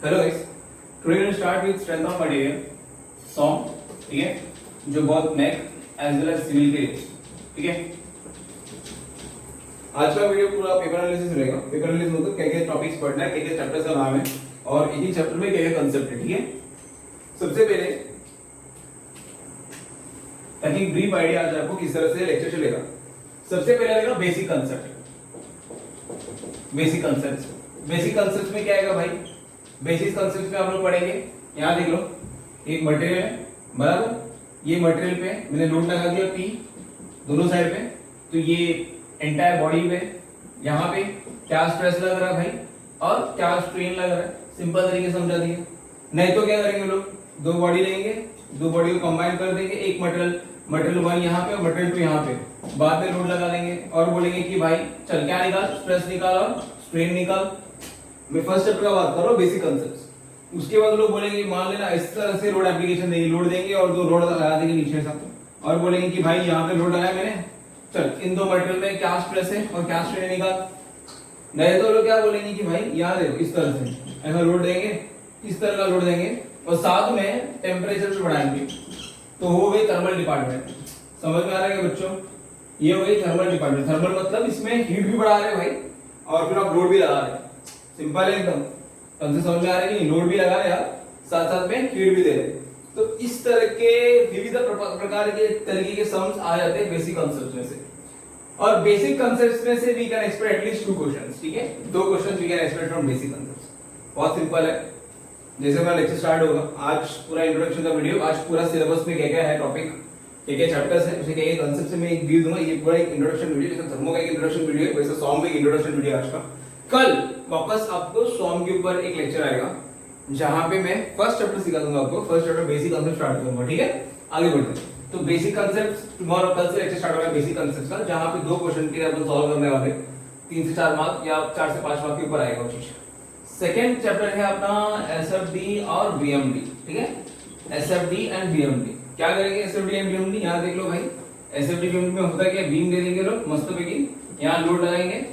Hello guys, today we start with strength of material सॉन्ग, ठीक है, जो बहुत mech as well as civil के लिए, ठीक है। आज का वीडियो पूरा पेपर एनालिसिस रहेगा। पेपर एनालिसिस मतलब क्या-क्या टॉपिक्स पढ़ना है, क्या-क्या चैप्टर्स का नाम है और एक ही चैप्टर में क्या-क्या कांसेप्ट है, ठीक है। सबसे पहले ताकि ब्रीफ आइडिया आ जाए आपको किस तरह से लेक्चर चलेगा, सबसे पहले आएगा बेसिक कांसेप्ट। बेसिक कांसेप्ट में क्या आएगा भाई? बेसिक कांसेप्ट में आप लोग पढ़ेंगे, यहाँ देख लो, एक मटेरियल है बराबर। ये मटेरियल पे मैंने लोड लगा दिया P दोनों साइड पे, तो ये एंटायर बॉडी पे यहाँ पे क्या स्ट्रेस लग रहा है भाई और क्या स्ट्रेन लग रहा है, सिंपल तरीके से समझा दिए। नहीं तो क्या करेंगे लोग, दो बॉडी लेंगे, दो बॉडी को कंबाइन कर देंगे, एक मटेरियल 1 यहाँ पे और मटेरियल 2 यहाँ पे, बाद में लोड लगा देंगे और बोलेंगे कि भाई चल क्या निकाल, स्ट्रेस निकाल और स्ट्रेन निकाल। मैं फर्स्ट चैप्टर का बात कर रहा हूँ, बेसिक कांसेप्ट्स। उसके बाद लोग बोलेंगे मान लेना इस तरह से लोड एप्लीकेशन देंगे, लोड देंगे और दो लोड लगा देंगे नीचे से और बोलेंगे कि भाई यहाँ पे लोड लगाया मैंने, चल इन दो मटेरियल में क्या स्ट्रेस है और क्या स्ट्रेन निकाल। नहीं तो लोग क्या बोलेंगे कि भाई यहाँ देखो इस तरह से ऐसा लोड देंगे, इस तरह का लोड देंगे और साथ में टेम्परेचर भी बढ़ाएंगे, तो हो गई थर्मल डिपार्टमेंट। समझ में आ रहा है बच्चों? ये हो गई थर्मल डिपार्टमेंट। थर्मल मतलब इसमें हीट भी बढ़ा रहे भाई और फिर आप लोड भी लगा रहे। सिंपल है एकदम, तुमसे समझ में आ रहा है कि लोड भी लगा रहे आप, साथ साथ में हीट भी दे रहे। तो इस तरह के विविध प्रकार के तरीके के सम्स आ जाते हैं बेसिक कांसेप्ट्स में से। और बेसिक कांसेप्ट्स में से we can expect at least 2 questions, ठीक है। 2 questions we can expect from basic concepts. बहुत सिंपल है। जैसे मेरा लेक्चर स्टार्ट होगा, आज पूरा इंट्रोडक्शन का वीडियो, आज पूरा सिलेबस में क्या-क्या है टॉपिक, क्या-क्या चैप्टर्स है, उसे क्या-क्या कांसेप्ट से मैं एक व्यू दूंगा। ये पूरा एक इंट्रोडक्शन वीडियो, जैसे थर्मो का एक इंट्रोडक्शन वीडियो है, वैसे सॉन्ग का एक इंट्रोडक्शन वीडियो आज का। कल वापस आपको सॉन्ग के ऊपर एक लेक्चर आएगा जहां पे मैं फर्स्ट चैप्टर सिखा दूंगा आपको। First chapter basic concept start करूंगा, ठीक है। आगे बढ़ते हैं। तो बेसिक कांसेप्ट टुमारो, कल से लेक्चर स्टार्ट होगा बेसिक कांसेप्ट का, जहां पे 2 क्वेश्चन के लिए अपन सॉल्व करने वाले, 3 से 4 मार्क या 4 से 5 मार्क के ऊपर आएगा वो चीज। सेकंड चैप्टर है अपना एसएफडी और बीएमडी, ठीक है। एसएफडी एंड बीएमडी क्या करेंगे? एसएफडी एंड बीएमडी यहाँ देख लो भाई। एसएफडी बीएमडी में होता है क्या, बीम दे देंगे लोग मस्त पैकी, यहाँ लोड लगाएंगे,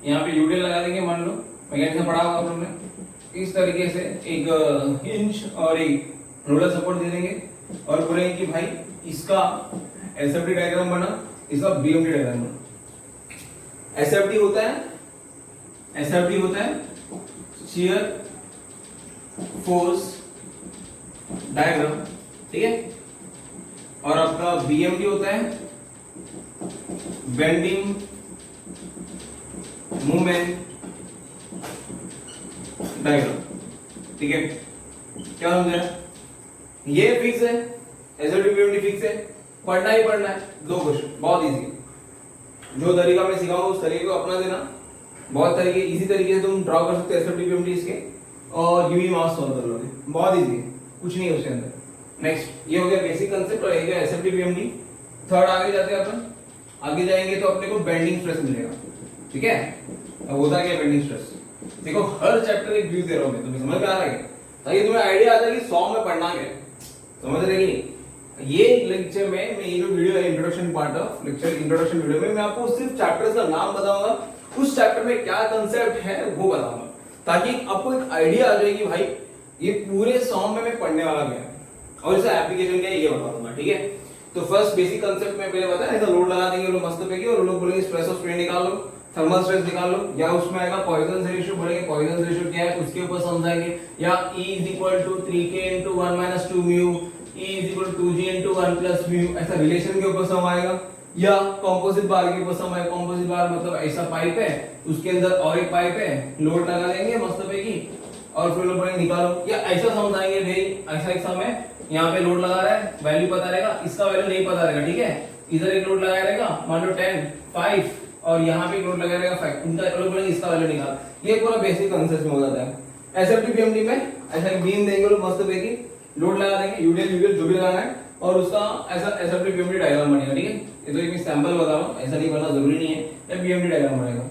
यहाँ पे यूटेल लगा देंगे, मान लो मैकेनिक्स में पढ़ा होगा आप लोगों ने। इस तरीके से एक हिंज और एक रोलर सपोर्ट दे देंगे और बोलेंगे कि भाई इसका एसएफडी डायग्राम बना, इसका बीएमडी डायग्राम बना। एसएफडी होता है शियर फोर्स डायग्राम, ठीक है। और आपका बीएमडी होता है बेंडिंग मूवमेंट डायग्राम, ठीक है। क्या समझे? ये फिक्स है, एसएफडी बीएमडी फिक्स है, पढ़ना ही पढ़ना है। 2 क्वेश्चन बहुत इजी, जो तरीका मैं सिखाऊंगा उस तरीके को अपना देना। बहुत तरीके इजी तरीके से तुम ड्रॉ कर सकते हो एसएफडी बीएमडी इसके, और यूवी मास सॉल्व कर लोगे, बहुत इजी, कुछ नहीं है उसके अंदर। नेक्स्ट ये हो गया बेसिक कांसेप्ट और ये गया एसएफडी बीएमडी। थर्ड आगे जाते हैं अपन, आगे जाएंगे तो अपने को बेंडिंग स्ट्रेस मिलेगा, ठीक है। अब होता क्या बेंडिंग स्ट्रेस, देखो हर चैप्टर एक व्यू दे रहा हूं मैं, तुम्हें समझ में आ रहा है ताकि तुम्हें आइडिया आ जाए कि 100 में पढ़ना क्या है, समझ रहे कि ये लेक्चर में मैं ये जो वीडियो है introduction part of lecture, introduction video में मैं आपको सिर्फ चैप्टर्स का नाम बताऊंगा, उस चैप्टर में क्या कांसेप्ट है वो बताऊंगा, ताकि आपको एक आइडिया आ जाए कि भाई ये पूरे 100 में मैं पढ़ने वाला क्या है और इसका एप्लीकेशन क्या है ये बता दूंगा, ठीक है। तो फर्स्ट बेसिक कांसेप्ट में पहले बताया, ऐसा लोड लगा देंगे लोग मस्त पैकी और लोग बोलेंगे स्ट्रेस और स्ट्रेन निकाल लो, थर्मल स्ट्रेस निकाल लो, या उसमें आएगा पॉइजन रेशियो, बोलेंगे पॉइजन रेशियो क्या है उसके ऊपर समझाएंगे, या E = 3K × 1 - 2 μ, E = 2G × 1 + μ, ऐसा रिलेशन के ऊपर सम आएगा। या कंपोजिट बार के ऊपर सम आएगा। कंपोजिट बार मतलब ऐसा पाइप है, उसके अंदर और एक पाइप है, लोड लगा देंगे मस्त पैकी और फिर लोग बोलेंगे निकालो, या ऐसा समझाएंगे भाई ऐसा एक सम है, यहाँ पे लोड लगा रहा है, वैल्यू पता रहेगा, इसका वैल्यू नहीं पता रहेगा, ठीक है। इधर एक लोड लगाया रहेगा, मान लो 10 5 और यहाँ पे एक लोड लगाया रहेगा 5, उनका लोग बोलेंगे इसका वैल्यू निकाल। ये पूरा बेसिक कांसेप्ट में हो जाता है। एसएफडी बीएमडी में ऐसा एक बीम देंगे लोग मस्त पैकी, लोड लगा देंगे, यूटेल जो भी लगाना है और उसका ऐसा एसएफडी बीएमडी डायग्राम बनेगा, ठीक है। ये तो एक सैंपल बता रहा हूं, ऐसा नहीं बनना जरूरी नहीं है, या बीएमडी डायग्राम बनेगा।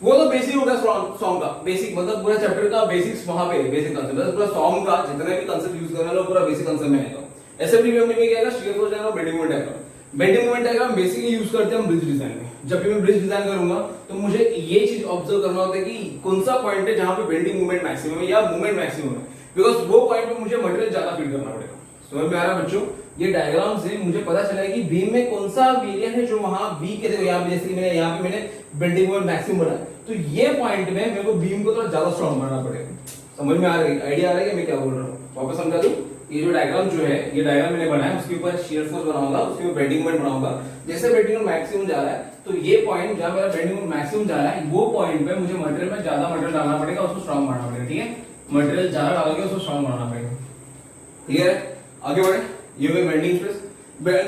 वो तो बेसिक होगा सॉन्ग का, बेसिक मतलब पूरा चैप्टर का बेसिक्स वहां पे बेसिक कांसेप्ट, पूरा सॉन्ग का जितने भी कांसेप्ट यूज करना है पूरा बेसिक कांसेप्ट में आएगा। एसएफडी बीएमडी में क्या आएगा, shear force diagram, bending moment diagram. Bending moment diagram basically use करते हैं हम ब्रिज डिजाइन में, जब भी मैं ब्रिज डिजाइन करूंगा तो मुझे ये चीज ऑब्जर्व करना होता है कि कौन सा पॉइंट है जहां पे बेंडिंग मोमेंट मैक्सिमम है या मोमेंट मैक्सिमम है, बिकॉज वो पॉइंट पे मुझे मटेरियल ज्यादा फीड करना पड़ेगा। समझ में आ रहा है बच्चों? ये डायग्राम से मुझे पता चला है कि बीम में कौन सा वेरिएंट है जो वहां वी के, देखो यहाँ पे जैसे कि मैंने यहाँ पे मैंने बेंडिंग मोमेंट मैक्सिमम बनाया, तो ये पॉइंट में मेरे को बीम को थोड़ा ज्यादा स्ट्रॉन्ग बनाना पड़ेगा। समझ में आ रहा है? आइडिया आ रहा है कि मैं क्या बोल रहा हूँ? वापस समझा दूं? ये जो डायग्राम जो है, ये डायग्राम मैंने बनाया, उसके ऊपर शियर फोर्स बनाऊंगा, उसके ऊपर बेंडिंग मोमेंट बनाऊंगा। जैसे बेंडिंग मोमेंट मैक्सिमम जा रहा है तो ये पॉइंट जहां मेरा बेंडिंग मोमेंट मैक्सिमम जा रहा है, वो पॉइंट पे मुझे मटेरियल में ज्यादा मटेरियल डालना पड़ेगा, उसको स्ट्रॉन्ग बनाना पड़ेगा। ठीक है, मटेरियल ज्यादा डालोगे उसको स्ट्रॉन्ग बनाना पड़ेगा। क्लियर है? आगे बढ़े। ये हो गई बेंडिंग स्ट्रेस,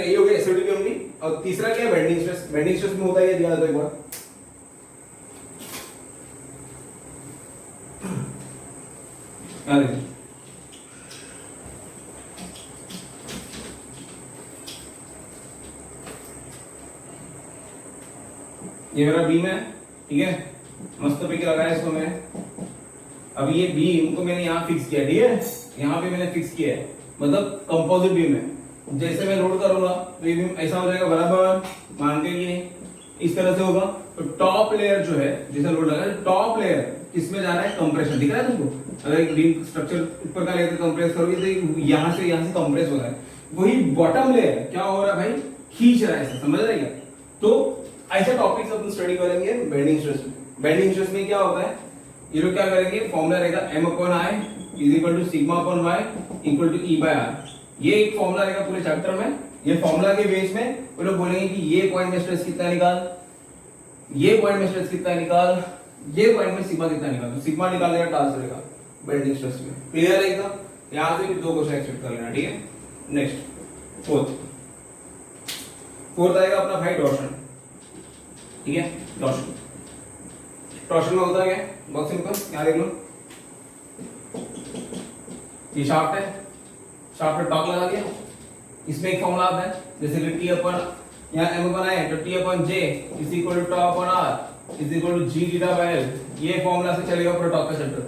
ये हो गई एसओडी होगी। और तीसरा क्या है? Bending stress. बेंडिंग स्ट्रेस में होता है ये दिया था एक बार, याद रखिए। ये मेरा बीम है, ठीक है, मस्त पे लगाया इसको मैंने। अब ये बीम को मैंने यहाँ फिक्स किया, ठीक है, यहाँ पे मैंने फिक्स किया है, मतलब कंपोजिट बीम है। जैसे मैं लोड करूंगा तो ये बीम ऐसा हो जाएगा बराबर, मान के ये इस तरह से होगा। तो टॉप लेयर जो है, जैसे लोड लगा, टॉप लेयर किसमें जा रहा है? कंप्रेशन। दिख रहा है तुमको? अगर एक बीम स्ट्रक्चर ऊपर का लेयर कंप्रेस करोगे तो यहाँ से कंप्रेस हो रहा है। वही बॉटम लेयर क्या हो रहा है भाई? खींच रहा है। समझ रहे क्या? तो ऐसे टॉपिक्स अपन स्टडी करेंगे बेंडिंग स्ट्रेस में। बेंडिंग स्ट्रेस में क्या होता है? ये लोग क्या करेंगे? फॉर्मूला रहेगा m/i इज इक्वल टू सिग्मा/y इक्वल टू e/r। ये एक फॉर्मूला रहेगा पूरे चैप्टर में। ये फॉर्मूला के बेस में वो लोग बोलेंगे कि ये पॉइंट में स्ट्रेस कितना निकाल, ये पॉइंट में स्ट्रेस कितना निकाल, ये पॉइंट में सिग्मा कितना निकाल। तो सिग्मा निकालने का टास्क रहेगा बेंडिंग स्ट्रेस में। क्लियर है एकदम? यहां से भी दो क्वेश्चन एक्सपेक्ट कर लेना। ठीक है, नेक्स्ट फोर्थ आएगा अपना भाई टॉर्शन। ठीक है, टॉर्शन। टॉर्शन में होता है क्या? बहुत सिंपल, यहाँ देख लो, ये शाफ्ट है, शाफ्ट पे टॉक लगा दिया। इसमें एक फॉर्मूला आता है, जैसे कि T अपन यहाँ m बनाए तो T/J is equal to τ/r is equal to g theta by l। ये फॉर्मूला से चलेगा पूरा टॉक का चैप्टर।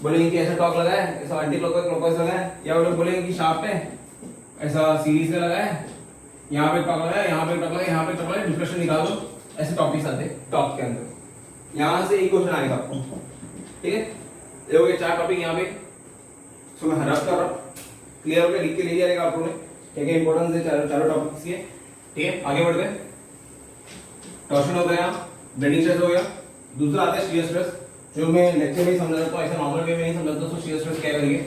बोलेंगे कि ऐसा टॉक लगा है, ऐसा एंटी क्लॉकवाइज क्लॉकवाइज लगा है, या वो लोग बोलेंगे कि शाफ्ट है, ऐसा सीरीज में लगा है, यहाँ पे टॉक लगा है, यहाँ पे टॉक लगा है, यहाँ पे टॉक लगा है, डिफरेंशियल निकाल दो। ऐसे टॉपिक्स आते हैं टॉक के अंदर। यहाँ से एक क्वेश्चन आएगा आपको। ठीक है, ये हो गए चार टॉपिक यहाँ पे। सो मैं हरास कर रहा हूँ, क्लियर हो गया? लिख के ले जाएगा आप लोगों ने क्या क्या इंपॉर्टेंस है चारों टॉपिक्स के। ठीक है, आगे बढ़ते हैं। टॉर्शन हो गया, बेंडिंग स्ट्रेस हो गया। दूसरा आता है शियर स्ट्रेस, जो मैं लेक्चर में समझाता हूँ, ऐसा नॉर्मल वे में नहीं समझाता। तो शियर स्ट्रेस क्या करेंगे,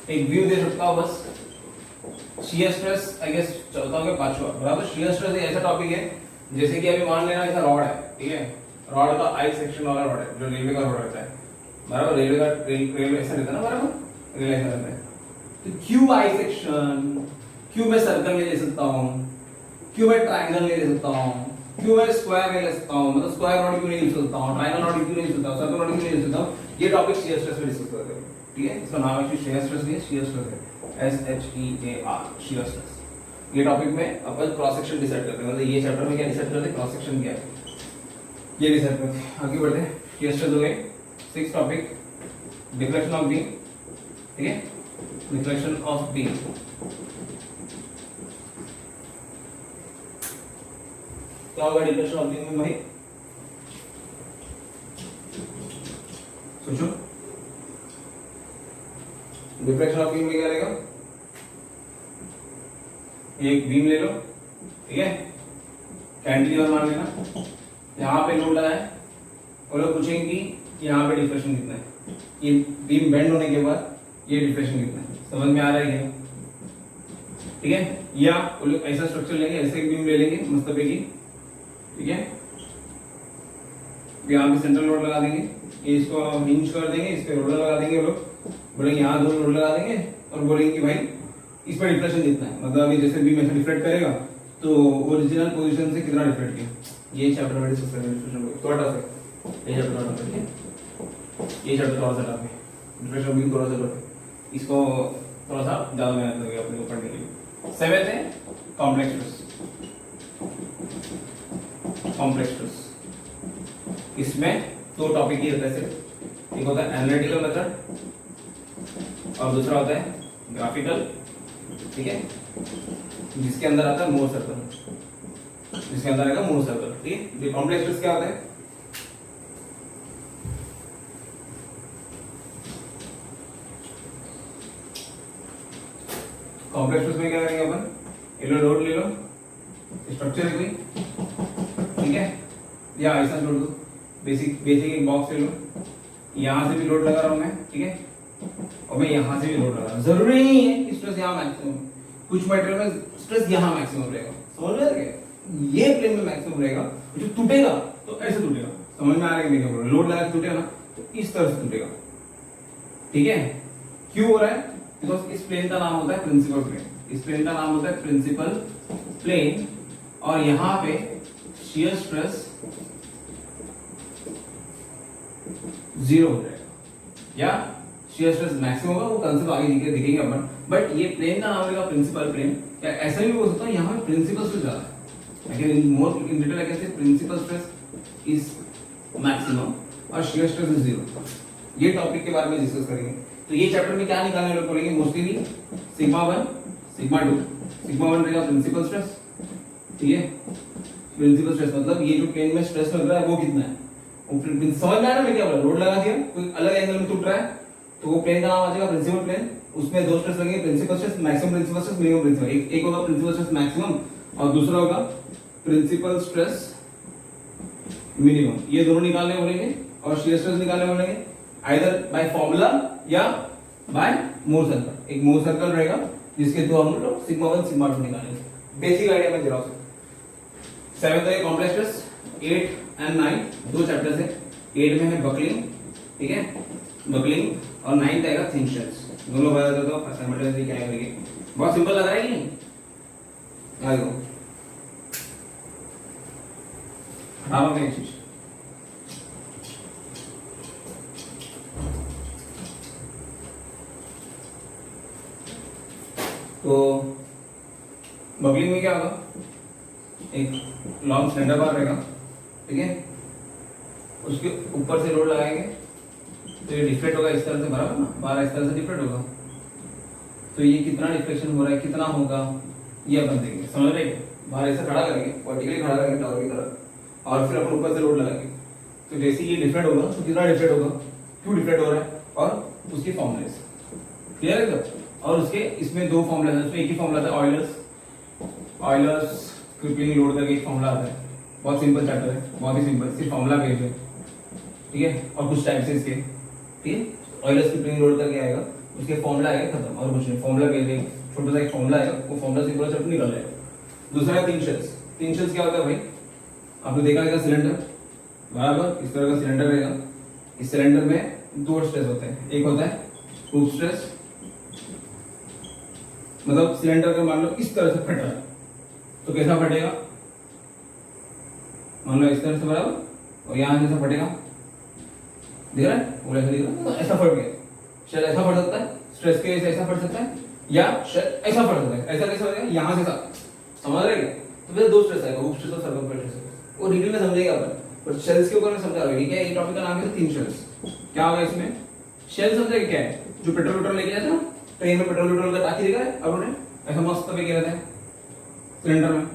एक व्यू दे सकता हूँ बस। शियर स्ट्रेस आई गेस चलता होगा पांचवा, बराबर। शियर स्ट्रेस एक ऐसा टॉपिक है, जैसे कि अभी मान लेना ऐसा रॉड है, ठीक है, रॉड का आई सेक्शन वाला रॉड है, जो रेलवे का रॉड रहता है, बराबर। रेलवे का रेलवे ऐसा रहता है ना, बराबर, रेलवे ऐसा रहता है। तो क्यू आई सेक्शन, क्यू में सर्कल ले सकता हूँ, क्यू में ट्रायंगल ले सकता हूँ, क्यू में स्क्वायर ले सकता हूँ, मतलब स्क्वायर रॉड क्यों नहीं ले सकता हूँ, ट्रायंगल रॉड क्यों नहीं ले सकता हूँ, सर्कल रॉड क्यों नहीं ले सकता हूँ। ये टॉपिक शियर स्ट्रेस में डिस्कस करते हैं। ठीक है, इसका नाम एक्चुअली शियर स्ट्रेस नहीं है, शियर स्ट्रेस है, SHEAR, शियर स्ट्रेस। ये टॉपिक में अपन क्रॉस सेक्शन डिसाइड करते हैं, मतलब ये चैप्टर में क्या डिसाइड करते हैं, क्रॉस सेक्शन क्या है ये डिसाइड करते हैं। आगे बढ़ते हैं। शियर स्ट्रेस हो गए। 6 टॉपिक, डिफ्लेक्शन ऑफ बीम। ठीक है, डिफ्लेक्शन ऑफ बीम। क्या होगा डिफ्लेक्शन ऑफ बीम में भाई? सोचो, डिफ्लेक्शन ऑफ बीम में क्या रहेगा? एक बीम ले लो, ठीक है, कैंटिलीवर मान लेना, यहाँ पे लोड लगा है, और लोग पूछेंगे कि यहाँ पे डिफ्लेक्शन कितना है। ये बीम बेंड होने के बाद ये डिफ्लेक्शन कितना है, समझ में आ रहा है क्या? ठीक है, या वो लोग ऐसा स्ट्रक्चर लेंगे, ऐसे एक बीम ले लेंगे मस्तपे की, ठीक है, यहाँ पे सेंट्रल लोड लगा देंगे, ये इसको हिंज कर देंगे, इस पे रोलर लगा देंगे, वो लोग बोलेंगे यहाँ 2 रोलर लगा देंगे, और बोलेंगे कि भाई इस पर डिफ्लेक्शन कितना है, मतलब अभी जैसे बीम ऐसे डिफ्लेक्ट करेगा तो ओरिजिनल पोजीशन से कितना डिफ्लेक्ट किया। ये चैप्टर में डिस्कस करेंगे डिफ्लेक्शन को, थोड़ा सा ये चैप्टर थोड़ा सा, ठीक है, ये चैप्टर थोड़ा सा टफ है, डिफ्लेक्शन बीम थोड़ा सा टफ है, इसको थोड़ा सा ज्यादा मेहनत लगेगी अपने को पढ़ने के लिए। 7th है कॉम्प्लेक्स स्ट्रेस। कॉम्प्लेक्स स्ट्रेस, इसमें 2 टॉपिक ही होता है सिर्फ, एक होता है एनालिटिकल मेथड और दूसरा होता है ग्राफिकल। ठीक है, जिसके अंदर आता है मोर सर्कल। जिसके अंदर आएगा मूर सर्कल। ठीक है, कॉम्प्लेक्स स्ट्रेस क्या होता है? कॉम्प्लेक्स स्ट्रेस में क्या करेंगे अपन, ये लो लोड ले लो, स्ट्रक्चर है कोई, ठीक है, या ऐसा जोड़ दो, बेसिक एक बॉक्स ले लो, यहां से भी लोड लगा रहा हूं मैं, ठीक है, और मैं यहां से भी लोड लगा रहा हूं। जरूरी नहीं है कि स्ट्रेस यहां मैक्सिमम, कुछ मटेरियल में स्ट्रेस यहां मैक्सिमम रहेगा, समझ में आ रहा है? ये प्लेन में मैक्सिमम रहेगा, जो टूटेगा तो ऐसे टूटेगा, समझ में आ रहा है कि नहीं? बोल लोड लगा के टूटेगा ना तो इस तरह से टूटेगा, ठीक है। क्यों हो रहा है? बिकॉज इस प्लेन का नाम होता है प्रिंसिपल प्लेन, इस प्लेन का नाम होता है प्रिंसिपल प्लेन, और यहां पे शियर स्ट्रेस 0 हो जाएगा या शियर स्ट्रेस मैक्सिमम होगा, वो कंसेप्ट आगे दिखेंगे अपन। बट ये प्लेन का नाम रहेगा प्रिंसिपल प्लेन, या ऐसा भी बोल सकता हूं यहां पे प्रिंसिपल स्ट्रेस ज्यादा है, लेकिन more in detail I can say principal stress is maximum और शियर स्ट्रेस इज 0। ये टॉपिक के बारे में डिस्कस करेंगे। तो ये चैप्टर में क्या निकालने लोग बोलेंगे मोस्टली सिग्मा 1 सिग्मा 2। सिग्मा 1 रहेगा प्रिंसिपल स्ट्रेस, ठीक है, प्रिंसिपल स्ट्रेस मतलब ये जो प्लेन में स्ट्रेस लग रहा है वो कितना है, वो समझ में आ रहा है? मैं क्या बोला, लोड लगा दिया, कोई अलग एंगल में टूट रहा है तो वो प्लेन का नाम आ जाएगा प्रिंसिपल प्लेन, उसमें दो स्ट्रेस लगेंगे, principal stress, maximum principal stress, minimum principal. एक होगा प्रिंसिपल स्ट्रेस मैक्सिमम और दूसरा होगा प्रिंसिपल स्ट्रेस मिनिमम। ये दोनों निकालने बोलेंगे और शियर स्ट्रेस निकालने बोलेंगे आइदर बाय फार्मूला या बाय मोर सर्कल। एक मोर सर्कल रहेगा जिसके दो हम लोग सिग्मा 1 सिग्मा 2 निकालेंगे। बेसिक आइडिया में दे रहा हूं। 7th है कॉम्प्लेक्स स्ट्रेस, 8 एंड 9 दो चैप्टर्स है। 8 में है बकलिंग, ठीक है, बकलिंग, और 9th आएगा थिन शेल्स। दोनों बता देता हूं असाइनमेंट में क्या करेंगे, बहुत सिंपल लग रहा है कि नहीं? आ जाओ हटाओ क्या चीज, तो बबलिंग में क्या होगा, एक लॉन्ग सिलेंडर बार रहेगा, ठीक है, उसके ऊपर से लोड लगाएंगे तो ये डिफ्लेक्ट होगा इस तरह से, बराबर ना, बार इस तरह से डिफ्लेक्ट होगा, तो ये कितना डिफ्लेक्शन हो रहा है, कितना होगा, ये अपन देखेंगे, समझ रहे हैं? बार ऐसे खड़ा करेंगे, वर्टिकली खड़ा करेंगे टावर की तरफ, और फिर अपन ऊपर से लोड लगाएंगे, तो जैसे ये डिफ्लेक्ट होगा तो कितना डिफ्लेक्ट होगा, क्यों डिफ्लेक्ट हो रहा है, और उसकी फॉर्मूले क्लियर है सर? और उसके इसमें दो फॉर्मूला है, उसमें एक ही फॉर्मूला आता है ऑयलर्स क्रिपलिंग लोड का एक फॉर्मूला आता है, बहुत सिंपल चैप्टर है, बहुत ही सिंपल, सिर्फ फॉर्मूला बेस्ड है, ठीक है, और कुछ टाइप से इसके, ठीक है, ऑयलर्स क्रिपलिंग लोड का क्या आएगा, उसके फॉर्मूला आएगा, खत्म, और कुछ नहीं, फॉर्मूला बेस्ड है, छोटा सा एक फॉर्मूला आएगा, वो फॉर्मूला से पूरा चैप्टर निकल जाएगा। दूसरा है तीन शेल्स। तीन शेल्स क्या होता है भाई, आपने देखा रहेगा सिलेंडर, बराबर इस तरह का सिलेंडर रहेगा, इस सिलेंडर में दो स्ट्रेस होते हैं, एक होता है हुक स्ट्रेस, मतलब सिलेंडर का मान लो इस तरह से फट रहा है तो कैसा फटेगा, मान लो इस तरह से, बराबर, और यहां जैसा फटेगा, दिख रहा है, वो ऐसा दिख रहा है, तो ऐसा फट गया, शायद ऐसा फट सकता है, स्ट्रेस के वजह से ऐसा फट सकता है, या शायद ऐसा फट सकता है, ऐसा कैसा हो जाएगा, यहां से ऐसा, समझ रहे हैं? तो फिर दो स्ट्रेस आएगा, हुक स्ट्रेस और सर्कमफरेंस स्ट्रेस, वो डिटेल में समझेगा अपन, पर शेल्स के ऊपर मैं समझा रहा हूं, ठीक है, ये टॉपिक का नाम है तीन शेल्स। क्या होगा इसमें, शेल समझे क्या है, जो पेट्रोल लेके जाते हैं ना, ट्रेन में पेट्रोल का टाकी देखा है अब उन्हें, ऐसा मस्त पे गिरा है सिलेंडर में,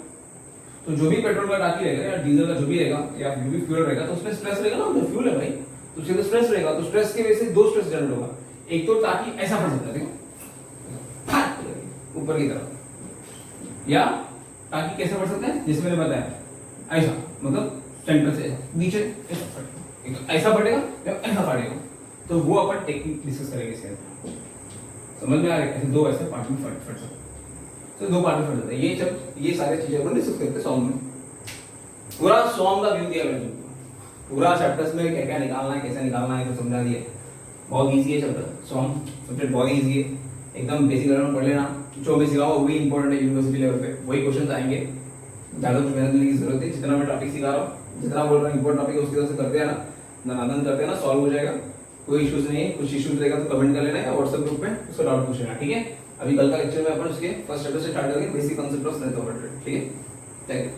तो जो भी पेट्रोल का टाकी रहेगा या डीजल का जो भी रहेगा या जो भी फ्यूल रहेगा, तो उसमें स्ट्रेस रहेगा ना, तो फ्यूल है भाई, तो उसके स्ट्रेस रहेगा, तो स्ट्रेस की वजह से दो स्ट्रेस जनरेट होगा, एक तो टाकी ऐसा फट सकता है, देखो ऊपर की तरफ, या टाकी कैसे फट सकता है, जिसमें मैंने बताया ऐसा, मतलब सेंटर से नीचे ऐसा फटेगा या ऐसा फटेगा, तो वो अपन टेक्निक डिस्कस करेंगे इसके अंदर, समझ में आ रहा है? ऐसे दो ऐसे पार्ट में फट सकते, तो दो पार्ट में फट जाता है, ये सारी चीजें अपन डिस्कस करते हैं सॉन्ग में। पूरा सॉन्ग का व्यू दिया मैंने तुमको, पूरा चैप्टर्स में क्या क्या निकालना है, कैसे निकालना है, तो समझा दिया। बहुत इजी है चैप्टर, सॉन्ग सब्जेक्ट बहुत इजी है, एकदम बेसिक लेवल में पढ़ लेना, जो मैं सिखाऊंगा वो भी इंपॉर्टेंट है, यूनिवर्सिटी लेवल पे वही क्वेश्चन आएंगे, ज्यादा कुछ मेहनत करने की जरूरत है, जितना मैं टॉपिक सिखा रहा हूँ, जितना बोल रहा हूँ इंपॉर्टेंट टॉपिक उसकी तरफ से करते हैं ना, धनाधन करते हैं ना, सॉल्व हो जाएगा, कोई इश्यूज नहीं है। कुछ इश्यूज रहेगा तो कमेंट कर लेना या व्हाट्सएप ग्रुप में उसका डाउट पूछ लेना, ठीक है। अभी कल का लेक्चर में अपन उसके फर्स्ट चैप्टर से स्टार्ट करेंगे, basic concept of strength of material, ठीक है। Thank you.